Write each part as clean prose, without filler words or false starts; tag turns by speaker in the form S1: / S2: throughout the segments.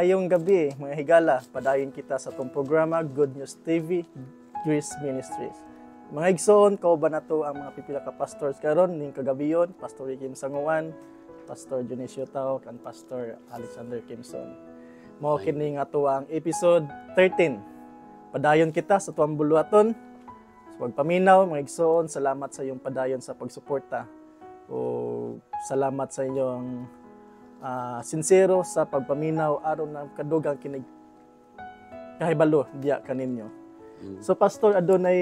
S1: Maayong gabi, mga higala. Padayon kita sa itong programa, Good News TV, Grace Ministries. Mga igsoon, kao ba na to ang mga pipila ka pastors karon ning kagabiyon, Pastor Kim Sanguan, Pastor Dionisio Taok, and Pastor Alexander Kimson. Mao kini nga to ang episode 13. Padayon kita sa tuwang buluaton. Sa pagpaminaw, mga igsoon, salamat sa iyong padayon sa pagsuporta. O salamat sa inyong sincero sa pagpaminaw aron na kadugang kinig kahibalo diya kaninyo. So Pastor, adunay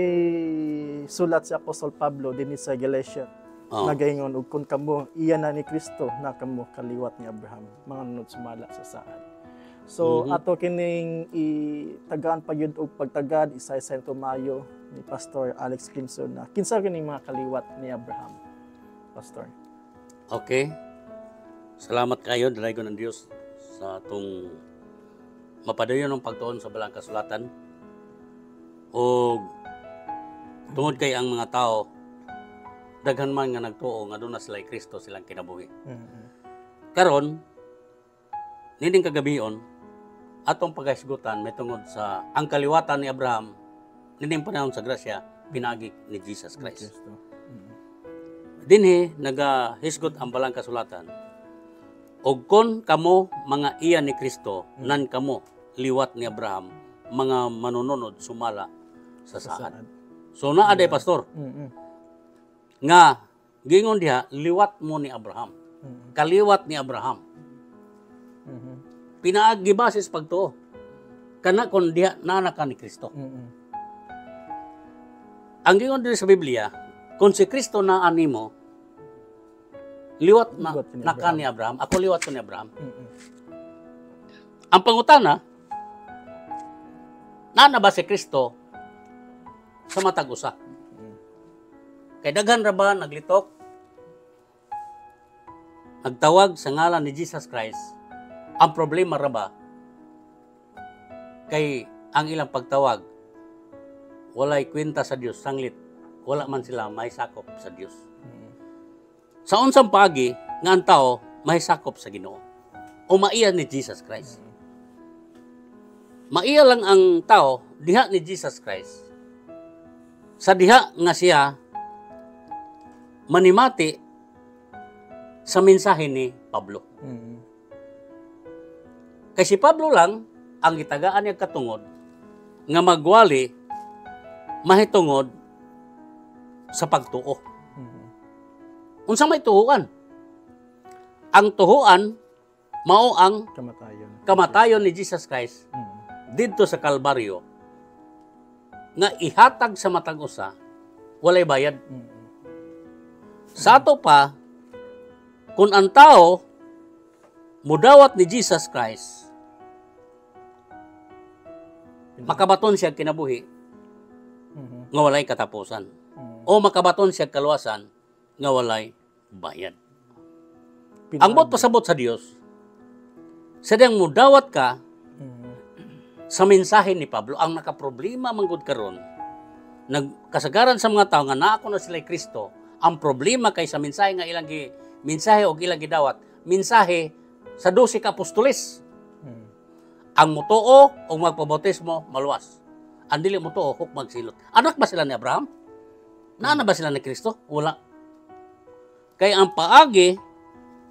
S1: sulat si Apostol Pablo dinhi sa Galatia. Nagaingon og kun kamo iya na ni Kristo na kamo kaliwat ni Abraham, mga nunod sumala sa saad. So ato kining itagaan pagyud og pagtagad isa-isa tumayo ni Pastor Alex Kimson na kinsa kining mga kaliwat ni Abraham. Pastor.
S2: Okay. Salamat kayo, dalago ng Diyos sa itong mapadayon ng pagtuon sa balang kasulatan. O tungod kay ang mga tao, daghan man nga nagtuo nga doon na sila Kristo silang kinabuhi. Karon, nining kagabion, atong pagkahisgutan may tungod sa ang kaliwatan ni Abraham, nining panahon sa grasya, pinagi ni Jesus Christ. Dinhi, nagahisgot ang balang kasulatan. Og kon kamo mga iya ni Kristo, nan kamo liwat ni Abraham, mga manununod sumala sa saad. So naa day pastor. Nga gingon diha liwat mo ni Abraham. Kaliwat ni Abraham. Pinaagi basis pagtuo. Kana kon diha nanaka ni Kristo. Ang gingon diri sa Biblia, kung si Kristo na animo, liwat na ka ni Abraham. Ako liwat ko ni Abraham. Ang pangutana, na ba si Kristo sa matag usa? Kay daghan ra ba naglitok? Nagtawag sa ngalan ni Jesus Christ. Ang problema ra ba? Kay ang ilang pagtawag, walay kwenta sa Dios, sanglit. Wala man sila may sakop sa Dios. Sa unsang paagi nga ang tao may sakop sa Ginoo o maiya ni Jesus Christ. Maiya lang ang tao diha ni Jesus Christ. Sa diha nga siya manimati sa mensahe ni Pablo. Kay si Pablo lang ang gitagaan niya katungod nga magwali mahitungod sa pagtuo. Unsa may tuhuan? Ang tuhuan mao ang kamatayon ni Jesus Christ didto sa Kalbaryo nga ihatag sa matag usa walay bayad. Sa ato pa kung ang tao mudawat ni Jesus Christ makabaton siya kinabuhi nga walay katapusan o makabaton siya kaluwasan nga walay bayad. Ang bot pasabot sa Dios, sadyang mudawat ka sa mensahe ni Pablo. Ang nakaproblema manggod karon, nagkasagaran sa mga tao nga naako na sila Kristo, ang problema kay sa mensahe nga ilang mensahe og ilang gidawat, mensahe sa 12 ka apostoles. Ang mutuo o magpabautismo maluwas. Ang dili mutuo huk magsilot. Anak ba sila ni Abraham? Naana ba sila ni Kristo? Wala. Kaya ang paagi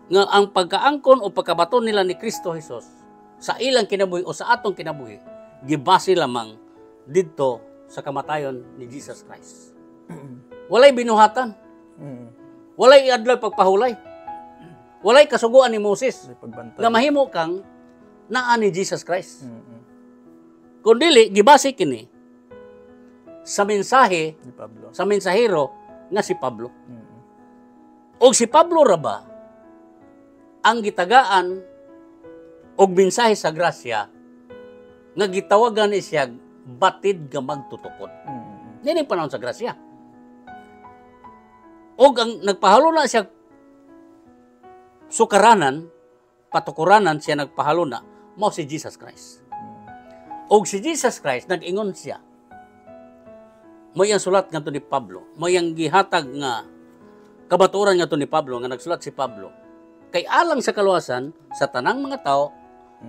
S2: nga ang pagkaangkon o pagkabaton nila ni Kristo Jesus sa ilang kinabuhi o sa atong kinabuhi, gibase lamang didto sa kamatayon ni Jesus Christ. Walay binuhatan. Walay adlaw pagpahulay. Walay kasuguan ni Moses nga mahimo kang naa ni Jesus Christ. Kung dili, gibase kini sa mensahe ni Pablo, sa mensahero nga si Pablo. O si Pablo ra ba ang gitagaan og mensahe sa grasya nga gitawagan ni siya batid nga magtutukod. Nini panahon sa grasya. Og ang nagpahalo na siya sukaranan, patukuranan siya nagpahalo na, mao si Jesus Christ. Og si Jesus Christ nag-ingon siya. Mo yang sulat nga to ni Pablo, mo yang gihatag nga kabaturan nga to ni Pablo, nga nagsulat si Pablo, kay alang sa kaluwasan sa tanang mga tao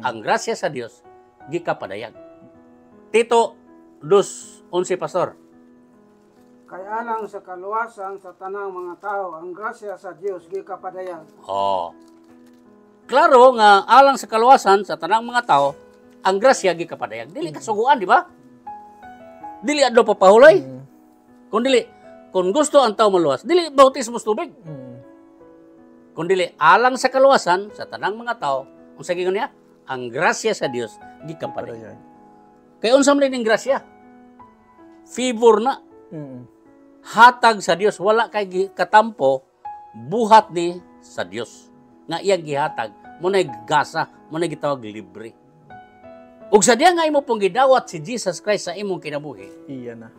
S2: ang grasya sa Dios gikapadayag. Tito 2:11 pastor.
S3: Kaya alang sa kaluwasan sa tanang mga tao, ang grasya sa Dios gikapadayag.
S2: Oh. Klaro nga alang sa kaluwasan sa tanang mga tao, ang grasya gikapadayag. Dili kasuguan, di ba? Dili adto papahulay. Kung gusto ang tao maluwas, dili bautismo sa tubig. Kung dili alang sa kaluwasan sa tanang mga tao, unsa gingon niya? Ang grasya sa Dios gikapadayag. Kay unsa man ning grasya? Favor na. Hatag sa Dios, wala kay katampo, buhat ni sa Dios. Nga iyang gihatag, munay gasa, munay gitawag libre. Ug sa diya nga imo pong gidawat si Jesus Christ sa imong kinabuhi.
S1: Iya na.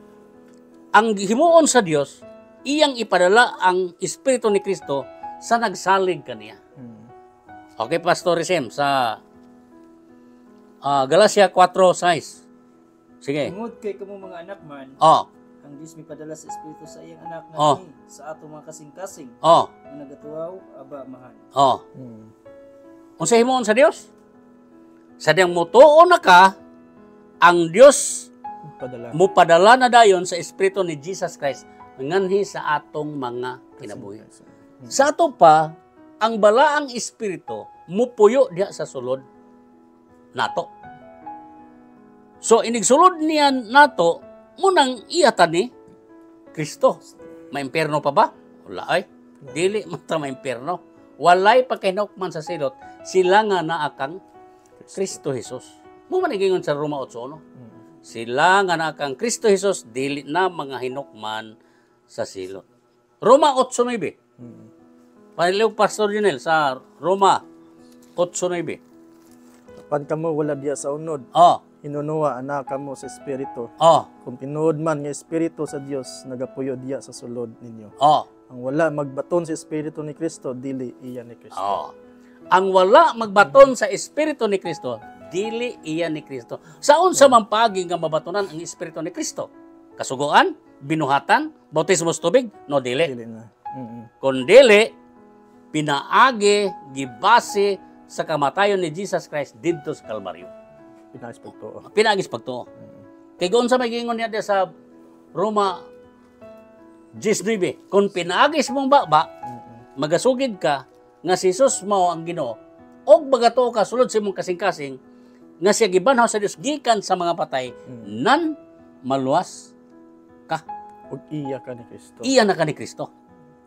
S2: Ang himuon sa Dios, iyang ipadala ang Espiritu ni Kristo sa nagsalig kaniya. Okay, Pastor Rizem, sa Galatia 4:6. Sige.
S4: Tungod kay kamo mga anak man,
S2: Oh.
S4: ang Dios may padala sa Espiritu sa iyang anak nga
S2: Oh.
S4: ni sa ato mga kasing-kasing
S2: Oh.
S4: nga nagatuaw aba mahan.
S2: Oh. Unsa himuon sa Dios? Sa diyang mutuo na ka, ang Dios
S1: Padala.
S2: mupadala na dayon sa Espiritu ni Jesus Christ nganhi sa atong mga kinabuhi. Sa ato pa, ang balaang Espiritu mupuyo diha sa sulod nato. So inigsulod niya nato munang iyatan ni Kristo. Maimperno pa ba? Wala ay. Dili man ta maimperno. Walay pagkahinukman sa silot, sila nga naakang Kristo Jesus. Mo man gingon sa Roma 8:1. Sila nga naakang Kristo Jesus, dili na mga hinukman sa silot. Roma 8:9. Paniliw Pastor Junel sa Roma 8:9.
S1: Pan kamo wala diya sa unod.
S2: Oh,
S1: Hinunuwa anak kamo sa espiritu.
S2: oh,
S1: Kung tinuod man nga espiritu sa Dios nagapuyo diya sa sulod ninyo.
S2: oh,
S1: Ang wala magbaton sa espiritu ni Kristo dili iya ni Kristo.
S2: oh. Ang wala magbaton sa Espiritu ni Kristo, dili iya ni Kristo. Sa unsa man paagi nga mabatonan ang Espiritu ni Kristo? Kasugoan, binuhatan, bautismo sa tubig? No, dili.
S1: Dili na.
S2: Kung dili, pinaagi, gibase sa kamatayon ni Jesus Christ didto sa Kalbaryo.
S1: Pinais pagtuo.
S2: Pinaagis pagtuo. Kay kung sa magiingon niya sa Roma 19, kung pinaagis mong baba, magasugid ka, nga si Jesus mao ang Ginoo, og bagato ka sulod sa imong kasing-kasing, nga siya gibanhaw sa Dios gikan sa mga patay, nan maluwas ka.
S1: Ug iya ka ni Kristo.
S2: Iya na ka ni Kristo.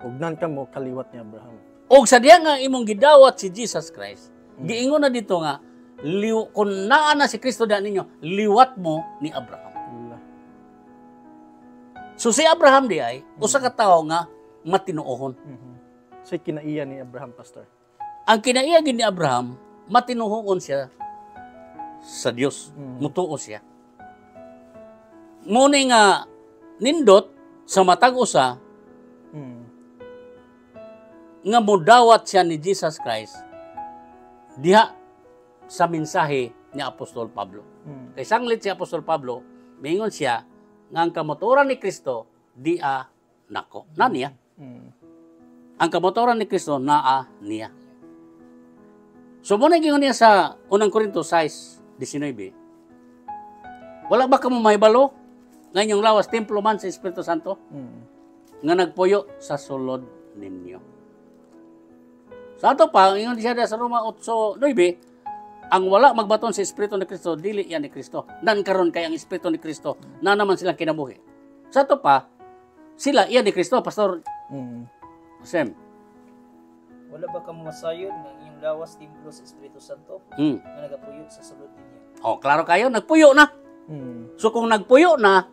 S1: Ug nan kamo kaliwat ni Abraham.
S2: Og sa diya nga imong gidawat si Jesus Christ, giingon na dito nga, kung naa na si Kristo diyan ninyo, liwat mo ni Abraham.
S1: Allah.
S2: So si Abraham di ay, usa ka tawo nga matinuohon.
S1: So kinaiya ni Abraham, Pastor.
S2: Ang kinaiyagin ni Abraham, matinuohon siya sa Dios. Mutuo siya. Muni nga nindot sa matag usa nga modawat siya ni Jesus Christ diha sa mensahe ni Apostol Pablo. Kay sanglit si Apostol Pablo, mingon siya nga ang kamotoran ni Kristo dia nako. Na niya. Ang kamotoran ni Kristo naa niya. So muna gingon niya sa 1 Corintios 6:19. Wala ba kamo mahibalo? Ngayong lawas templo man sa Espiritu Santo nga nagpuyo sa sulod ninyo. Sa ato pa, ingon siya sa Roma 8:9, ang wala magbaton sa Espiritu ni Kristo, dili yan ni Kristo. Nan karon kay ang Espiritu ni Kristo, na naman silang kinabuhi. Sa ato pa, sila iyan ni Kristo, Pastor Sem.
S4: Wala ba kamo masayod nga inyong lawas templo sa Espiritu Santo nga nagapuyo sa sulod ninyo?
S2: Oh, klaro kayo, nagpuyo na. So kung nagpuyo na,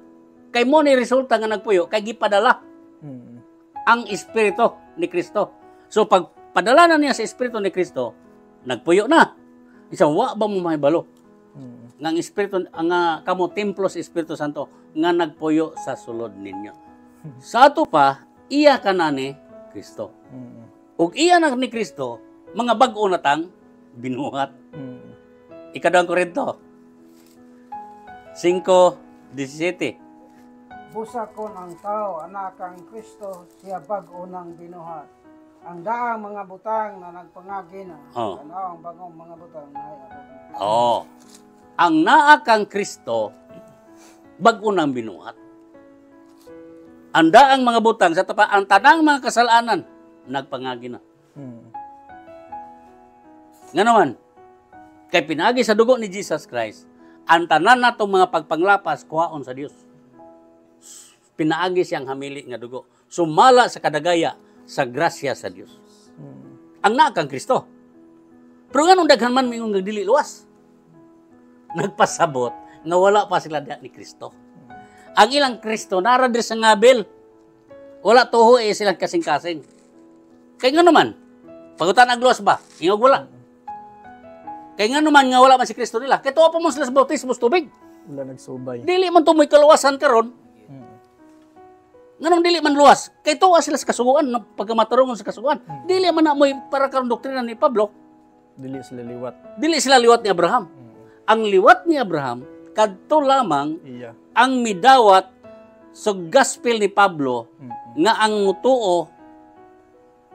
S2: kay mo ni resulta nga nagpuyo, kay gipadala ang Espiritu ni Kristo. So pag padala na niya sa Espiritu ni Kristo, nagpuyo na. Isa, wa ba mo mahibalo? Nga ang Espiritu, nga kamo templo sa Espiritu Santo, nga nagpuyo sa sulod ninyo. Sa ato pa, iya ka na ni Kristo. Ug iya na ni Kristo, mga bag-o na tang binuhat. Ikadang Korinto 5:17.
S3: Busa kon ang tao anak ang Kristo siya bag-o nang binuhat. ang daang mga butang na nagpangagi na.
S2: Oh.
S3: Ano ang bagong mga butang na iabot.
S2: Oh. Ang naa kang Kristo, bag-o nang binuhat. Ang daang mga butang sa tapa, ang tanang mga kasalanan, nagpangagi na. Nga naman, kay pinagi sa dugo ni Jesus Christ, ang tanan natong mga pagpanglapas, kuhaon sa Dios. Pinaagi siyang hamili nga dugo. Sumala sa kadagaya sa grasya sa Dios. Ang naa kang Kristo. Pero nga nung daghan man mingong nagdili luwas. Nagpasabot nga wala pa sila ni Kristo. Ang ilang Kristo nara dir sa ngabel. Wala tuho silang kasing-kasing. Kaya nga naman, pagutan ang luwas ba? Ingog wala. Kaya nga naman nga wala man si Kristo nila. Kaya tuwa pa mo sila sa bautismo sa tubig.
S1: Wala nagsubay.
S2: Dili man tumoy kaluwasan karon. Nganong dili man luwas? Kay tuwa sila sa kasuguan, pagkamatarungon sa kasuguan. Dili man na mo'y para karong doktrina ni Pablo.
S1: Dili sila liwat.
S2: Dili sila liwat ni Abraham. Ang liwat ni Abraham, kadto lamang
S1: Iya.
S2: ang midawat sa gospel ni Pablo nga ang mutuo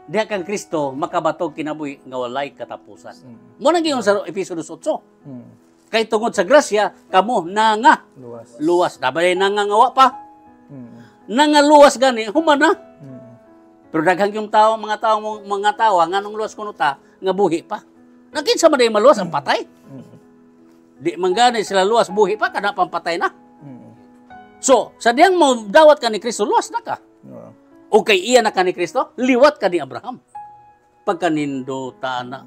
S2: diha kang Kristo makabatog kinabuhi nga walay katapusan. Mo nang giyon sa episode 8. Kay tungod sa grasya kamo nanga
S1: Luwas.
S2: luwas. Dabay nangangawa pa. Nangaluwas gani humana. Pero daghang yung tao, mga tao nganong luwas kuno ta nga buhi pa. Nakinsa man day maluwas ang patay. Di man gani sila luwas buhi pa kada pampatay na. So, sa diyang mo dawat ka ni Kristo, luwas na ka. O kay iya na ka ni Kristo, liwat ka ni Abraham. Pagkaninduta na.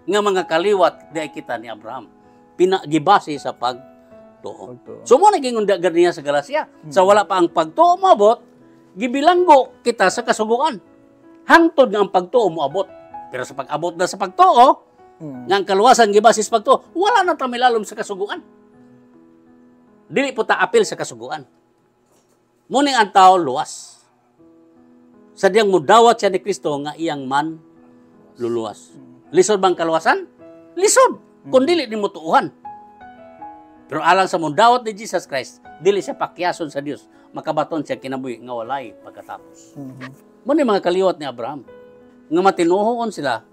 S2: Nga mga kaliwat, di kita ni Abraham. Pinagibase sa pagtuo. So, mo naging undagan niya sa Galacia. Sa wala pa ang pagtuo moabot, gibilanggo kita sa kasuguan. Hangtod nga ang pagtuo moabot. Pero sa pag-abot na sa pagtuo, nga ang kaluwasan gibase sa pagtuo, wala na tamilalom sa kasuguan. Dili po ta apil sa kasuguan. Muning ang tao luwas. Sa diyang mudawat siya ni Kristo nga iyang man luluwas. Lisod bang kaluwasan? Lisod. Kung dili ni mutuuhan. Pero alang sa mudawat ni Jesus Christ, dili siya pakyason sa Dios. Makabaton siya kinabuhi nga walay pagkatapos. Muni mga kaliwat ni Abraham. Nga matinuhoon sila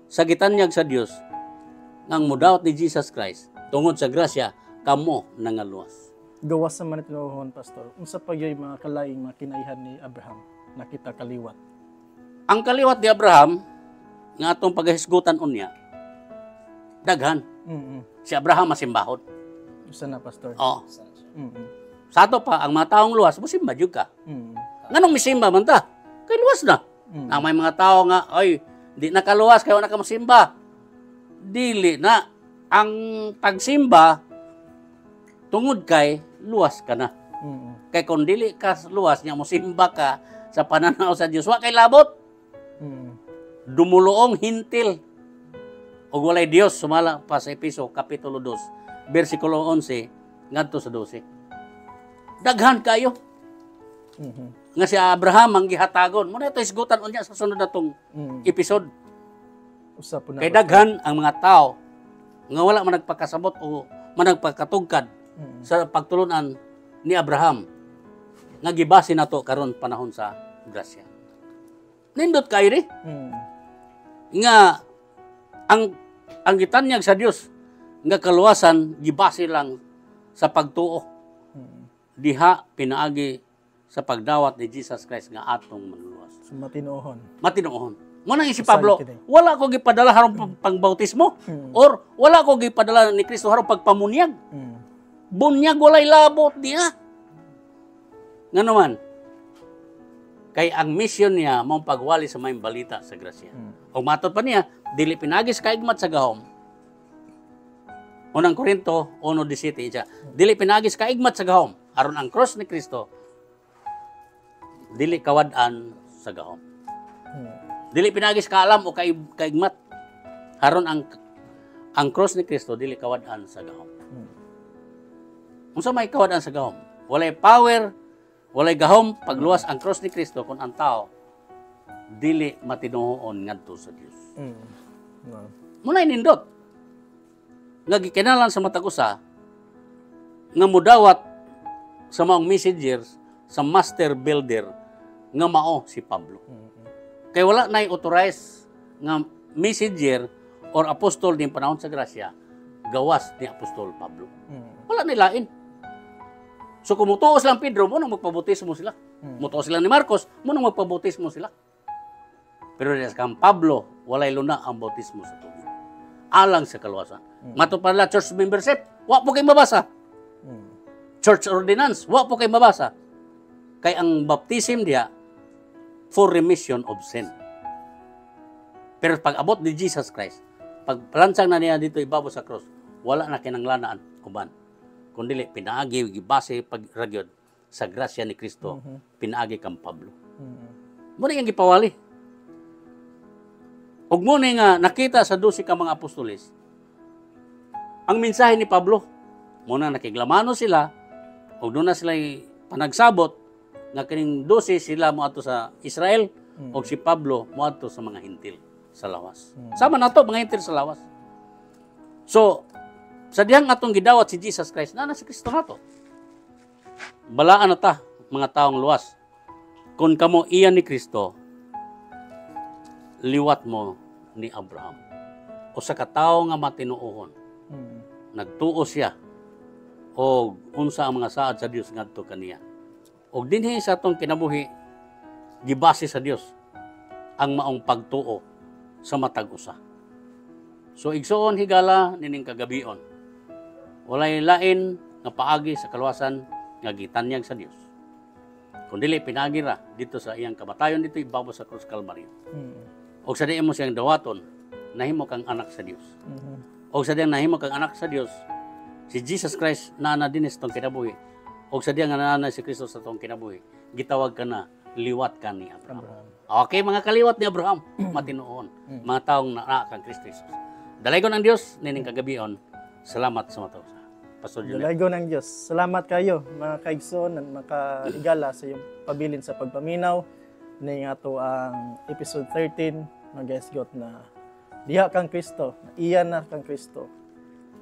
S2: sa gitanyag sa Dios ng mudawat ni Jesus Christ tungod sa grasya kamo nangaluwas.
S1: Gawas sa man tinuhon, Pastor. Unsa pa yoy mga kalaing mga kinaihan ni Abraham nakita kaliwat?
S2: Ang kaliwat ni Abraham nga atong paghisgutan unya daghan. Si Abraham masimbahon.
S1: Usa na, Pastor?
S2: Oo. Sa ato pa ang mga taong luwas mosimba jud ka. Nganong misimba man ta? Kay luwas na. Na may mga tao nga oy di nakaluwas kay wala ka mosimba. Dili na ang pagsimba tungod kay luwas ka na. Kay kung dili ka luwas niya mosimba ka sa pananaw sa Dios wa kay labot. Dumuluong hintil og walay Dios sumala pa sa Epeso kapitulo 2 bersikulo 11 ngadto sa 12. Daghan kayo. Nga si Abraham ang gihatagon. Muna ito isgutan unya sa sunod natong episode.
S1: Usa po na.
S2: Kay daghan ang mga tao nga wala man nagpakasabot o man nagpakatugkad sa pagtulunan ni Abraham nga gibase nato karon panahon sa grasya. Nindot kay ri nga ang gitanyag sa Dios nga kaluwasan gibase lang sa pagtuo. Diha pinaagi sa pagdawat ni Jesus Christ nga atong manluwas.
S1: So, matinuhon.
S2: Matinuohon. Mo nang si Pablo, wala ko gipadala harong pangbautismo or wala ko gipadala ni Kristo harong pagpamunyag. Bunyag walay labot diha. Nga naman, kay ang mission niya mong pagwali sa may balita sa grasya. O matot pa niya, dili pinagis kaigmat sa gahom. Unang Korinto 1:17 siya. Dili pinagis kaigmat sa gahom. Aron ang cross ni Kristo, dili kawad-an sa gahom. Dili pinagis kaalam o kaigmat. Aron ang cross ni Kristo, dili kawad-an sa gahom. Unsa may kawad-an sa gahom? Walay power, walay gahom pagluwas ang cross ni Kristo kung ang tao dili matinuhoon ngadto sa Dios. Muna inindot. Nga gikinalan sa matag usa nga mudawat sa maong messengers sa master builder nga mao si Pablo. Kaya wala na authorize nga messenger or apostol din panahon sa grasya, gawas ni Apostol Pablo. Wala nilain. So kung mutuos lang Pedro, mo nang magpabautismo sila. Mutuos sila ni Marcos, mo nang magpabautismo sila. Pero kang Pablo, walay luna ang bautismo sa tubig. Alang sa kaluwasan. Mato pala church membership, wa po kayo mabasa. Church ordinance, wa po kayo mabasa. Kay ang baptism diya, for remission of sin. Pero pag abot ni Jesus Christ, pag palansang na niya dito ibabaw sa cross, wala na kinanglanaan kuban. Kundi pinaagi gibase pagragyod sa grasya ni Kristo, pinaagi kang Pablo. Muna yung gipawali. Ug muna nga nakita sa 12 ka mga apostoles, ang mensahe ni Pablo, muna nakiglamano sila, ug doon na sila panagsabot, nga kining 12 sila mo ato sa Israel, ug si Pablo mo ato sa mga hintil sa lawas. Sama nato mga hintil sa lawas. So, sa dihang atong gidawat si Jesus Christ, na si Kristo nato. Balaan na ta, mga taong luwas. Kung kamo iyan ni Kristo, liwat mo ni Abraham. O sa katao nga matinuohon, nagtuo siya, o unsa ang mga saad sa Dios ngadto kaniya. O dinhi sa atong kinabuhi, gibase sa Dios ang maong pagtuo sa matag usa. So igsoon higala nining kagabion. Walay lain nga paagi sa kaluwasan nga gitanyag sa Dios. Kundi pinagi ra dito sa iyang kamatayon dito ibabaw sa krus Kalbaryo. O sa diyan mo siyang dawaton, nahimo kang anak sa Dios. O sa diyan nahimo kang anak sa Dios, si Jesus Christ na dinis tong kinabuhi. O sa diyan nga na si Kristo sa tong kinabuhi, gitawag ka na liwat ka ni Abraham. Okay, mga kaliwat ni Abraham, matinuon, mga taong naa kang Kristo Jesus. Dalaygon ang Dios nining kagabion. Salamat sa mataw sa Pastor Julian.
S1: Dalaygon ang Dios. Salamat kayo mga kaigsoon at makaigala sa iyong pabilin sa pagpaminaw ni ato ang episode 13 mag-esgot na diha kang Kristo, iyan na kang Kristo.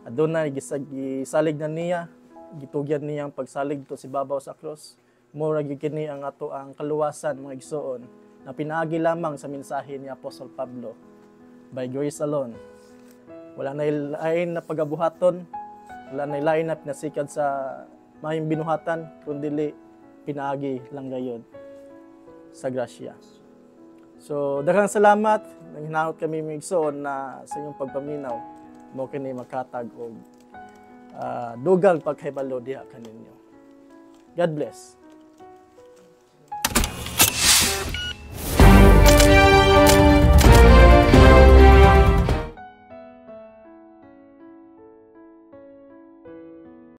S1: Adunay gisalig na niya, gitugyan niya ang pagsalig to si babaw sa cross. Mura gikini ang ato ang kaluwasan mga igsoon na pinaagi lamang sa mensahe ni Apostol Pablo. By grace alone. Wala na ilain na pagabuhaton, wala na ilain na pinasikad sa mayong binuhatan, kundi pinaagi lang gayon sa grasya. So, daghang salamat. Nanghinaot kami mga igsoon na sa inyong pagpaminaw mo kini makatag og dugang pagkahibalo diha kaninyo. God bless.